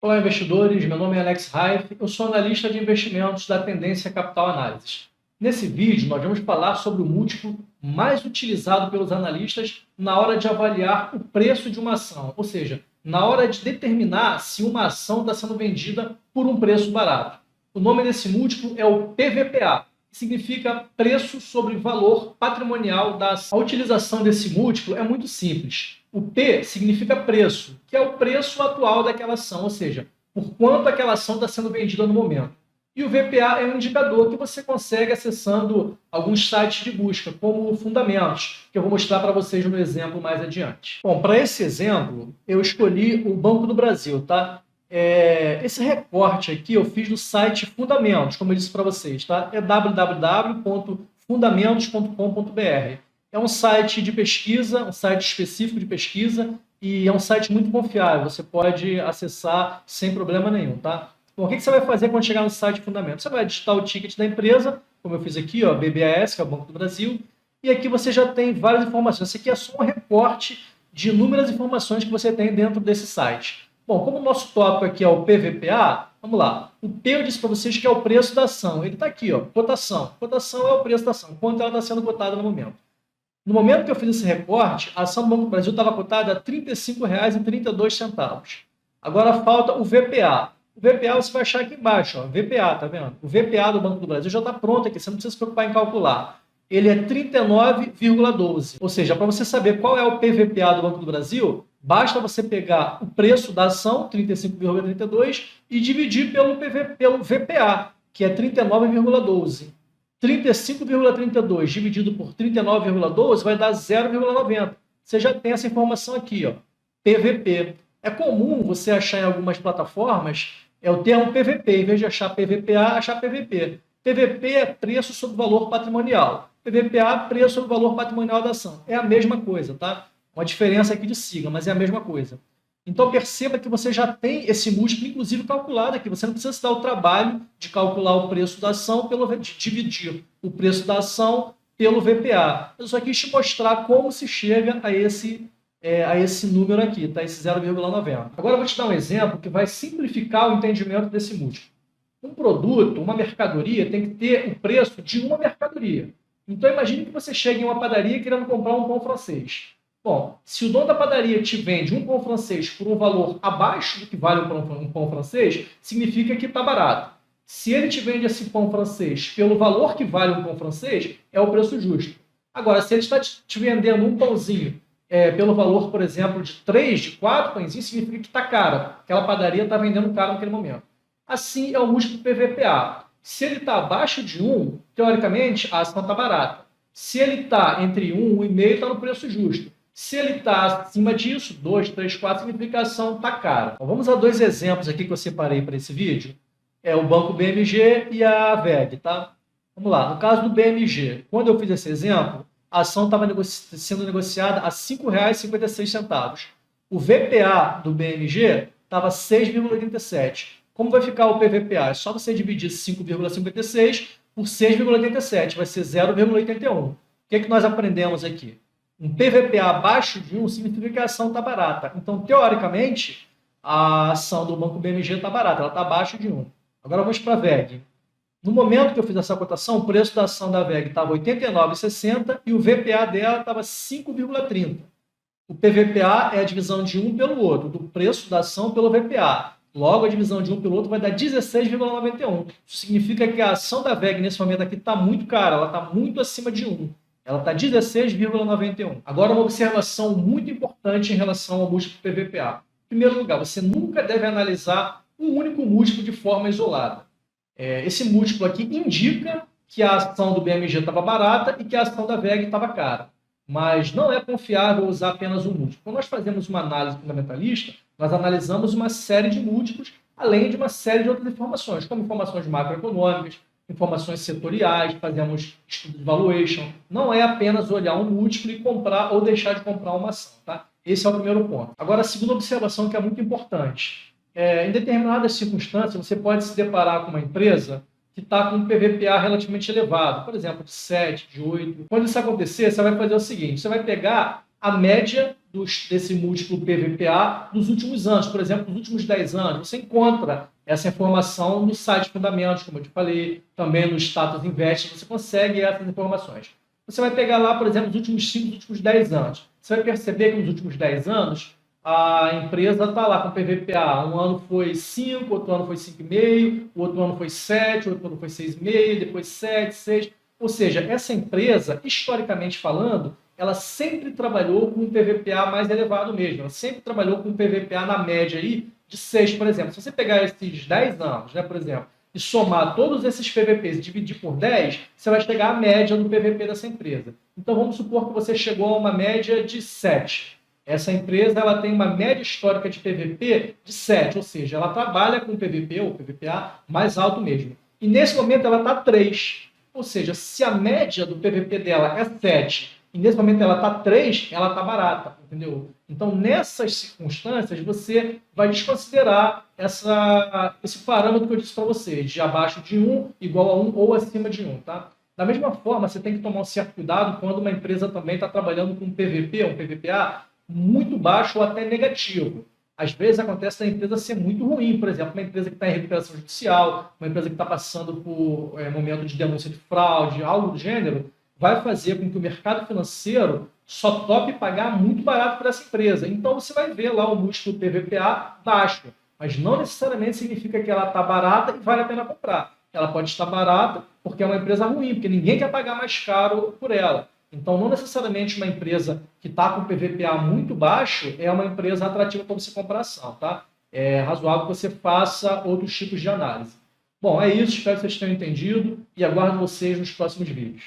Olá, investidores. Meu nome é Alex Raif. Eu sou analista de investimentos da Tendência Capital Análise. Nesse vídeo, nós vamos falar sobre o múltiplo mais utilizado pelos analistas na hora de avaliar o preço de uma ação, ou seja, na hora de determinar se uma ação está sendo vendida por um preço barato. O nome desse múltiplo é o PVPA, que significa preço sobre valor patrimonial da ação. A utilização desse múltiplo é muito simples. O P significa preço, que é o preço atual daquela ação, ou seja, por quanto aquela ação está sendo vendida no momento. E o VPA é um indicador que você consegue acessando alguns sites de busca, como Fundamentos, que eu vou mostrar para vocês no exemplo mais adiante. Bom, para esse exemplo, eu escolhi o Banco do Brasil, tá? Esse recorte aqui eu fiz do site Fundamentos, como eu disse para vocês, tá? É www.fundamentos.com.br. É um site de pesquisa, um site específico de pesquisa, e é um site muito confiável. Você pode acessar sem problema nenhum, tá? Bom, o que você vai fazer quando chegar no site Fundamentos? Você vai digitar o ticket da empresa, como eu fiz aqui, ó, BBAS, que é o Banco do Brasil, e aqui você já tem várias informações. Esse aqui é só um recorte de inúmeras informações que você tem dentro desse site. Bom, como o nosso tópico aqui é o PVPA, vamos lá. O P eu disse para vocês que é o preço da ação. Ele está aqui, ó, cotação. Cotação é o preço da ação, quanto ela está sendo cotada no momento. No momento que eu fiz esse recorte, a ação do Banco do Brasil estava cotada a R$ 35,32. Agora falta o VPA. O VPA você vai achar aqui embaixo, ó, VPA, tá vendo? O VPA do Banco do Brasil já está pronto aqui, você não precisa se preocupar em calcular. Ele é 39,12. Ou seja, para você saber qual é o PVPA do Banco do Brasil, basta você pegar o preço da ação, 35,32, e dividir pelo VPA, que é 39,12. 35,32 dividido por 39,12 vai dar 0,90. Você já tem essa informação aqui, ó, PVP. É comum você achar em algumas plataformas o termo PVP, em vez de achar PVPA, achar PVP. PVP é preço sobre valor patrimonial. PVPA, preço sobre valor patrimonial da ação. É a mesma coisa, tá? Uma diferença aqui de sigla, mas é a mesma coisa. Então, perceba que você já tem esse múltiplo, inclusive, calculado aqui. Você não precisa se dar o trabalho de calcular o preço da ação, de dividir o preço da ação pelo VPA. Eu só quis te mostrar como se chega a esse número aqui, tá? Esse 0,90. Agora eu vou te dar um exemplo que vai simplificar o entendimento desse múltiplo. Um produto, uma mercadoria, tem que ter o preço de uma mercadoria. Então, imagine que você chega em uma padaria querendo comprar um pão francês. Bom, se o dono da padaria te vende um pão francês por um valor abaixo do que vale um pão francês, significa que está barato. Se ele te vende esse pão francês pelo valor que vale um pão francês, é o preço justo. Agora, se ele está te vendendo um pãozinho pelo valor, por exemplo, de 3, de 4 pãezinhos, significa que está caro. Aquela padaria está vendendo caro naquele momento. Assim é o múltiplo PVPA. Se ele está abaixo de 1, teoricamente, a ação está barata. Se ele está entre 1 e 1,5, está no preço justo. Se ele está acima disso, 2, 3, 4, significa que a ação está cara. Então, vamos a dois exemplos aqui que eu separei para esse vídeo. É o Banco BMG e a VEG, tá? Vamos lá. No caso do BMG, quando eu fiz esse exemplo, a ação estava sendo negociada a R$ 5,56. O VPA do BMG estava 6,87. Como vai ficar o PVPA? É só você dividir 5,56 por 6,87, vai ser 0,81. O que é que nós aprendemos aqui? Um PVPA abaixo de 1 significa que a ação está barata. Então, teoricamente, a ação do Banco BMG está barata, ela está abaixo de 1. Agora vamos para a VEG. No momento que eu fiz essa cotação, o preço da ação da VEG estava R$ 89,60 e o VPA dela estava 5,30. O PVPA é a divisão de um pelo outro, do preço da ação pelo VPA. Logo, a divisão de um pelo outro vai dar 16,91. Isso significa que a ação da VEG nesse momento aqui está muito cara, ela está muito acima de 1. Ela está 16,91. Agora, uma observação muito importante em relação ao múltiplo PVPA. Em primeiro lugar, você nunca deve analisar um único múltiplo de forma isolada. Esse múltiplo aqui indica que a ação do BMG estava barata e que a ação da VEG estava cara. Mas não é confiável usar apenas um múltiplo. Quando nós fazemos uma análise fundamentalista, nós analisamos uma série de múltiplos, além de uma série de outras informações, como informações macroeconômicas, informações setoriais, fazemos estudo de valuation. Não é apenas olhar um múltiplo e comprar ou deixar de comprar uma ação, tá? Esse é o primeiro ponto. Agora, a segunda observação que é muito importante. Em determinadas circunstâncias, você pode se deparar com uma empresa que está com um PVPA relativamente elevado, por exemplo, de 7, de 8. Quando isso acontecer, você vai fazer o seguinte, você vai pegar a média desse múltiplo PVPA dos últimos anos. Por exemplo, nos últimos 10 anos, você encontra essa informação no site Fundamentos, como eu te falei, também no Status Invest, você consegue essas informações. Você vai pegar lá, por exemplo, os últimos 5, os últimos 10 anos. Você vai perceber que nos últimos 10 anos, a empresa está lá com PVPA. Um ano foi 5, outro ano foi 5,5, o outro ano foi 7, outro ano foi 6,5, depois 7, 6. Ou seja, essa empresa, historicamente falando, ela sempre trabalhou com um PVPA mais elevado mesmo. Ela sempre trabalhou com um PVPA na média aí de 6, por exemplo. Se você pegar esses 10 anos, né, por exemplo, e somar todos esses PVPs e dividir por 10, você vai chegar à média do PVP dessa empresa. Então, vamos supor que você chegou a uma média de 7. Essa empresa ela tem uma média histórica de PVP de 7, ou seja, ela trabalha com PVP ou PVPA mais alto mesmo. E nesse momento ela está 3. Ou seja, se a média do PVP dela é 7 e nesse momento ela está 3, ela está barata, entendeu? Então, nessas circunstâncias, você vai desconsiderar esse parâmetro que eu disse para vocês, de abaixo de 1, igual a 1 ou acima de 1, tá? Da mesma forma, você tem que tomar um certo cuidado quando uma empresa também está trabalhando com um PVP, um PVPA, muito baixo ou até negativo. Às vezes acontece da empresa ser muito ruim, por exemplo, uma empresa que está em recuperação judicial, uma empresa que está passando por momento de denúncia de fraude, algo do gênero, vai fazer com que o mercado financeiro só tope pagar muito barato para essa empresa. Então você vai ver lá o múltiplo PVPA baixo, mas não necessariamente significa que ela está barata e vale a pena comprar. Ela pode estar barata porque é uma empresa ruim, porque ninguém quer pagar mais caro por ela. Então, não necessariamente uma empresa que está com PVPA muito baixo é uma empresa atrativa para você comprar ação, tá? É razoável que você faça outros tipos de análise. Bom, é isso. Espero que vocês tenham entendido e aguardo vocês nos próximos vídeos.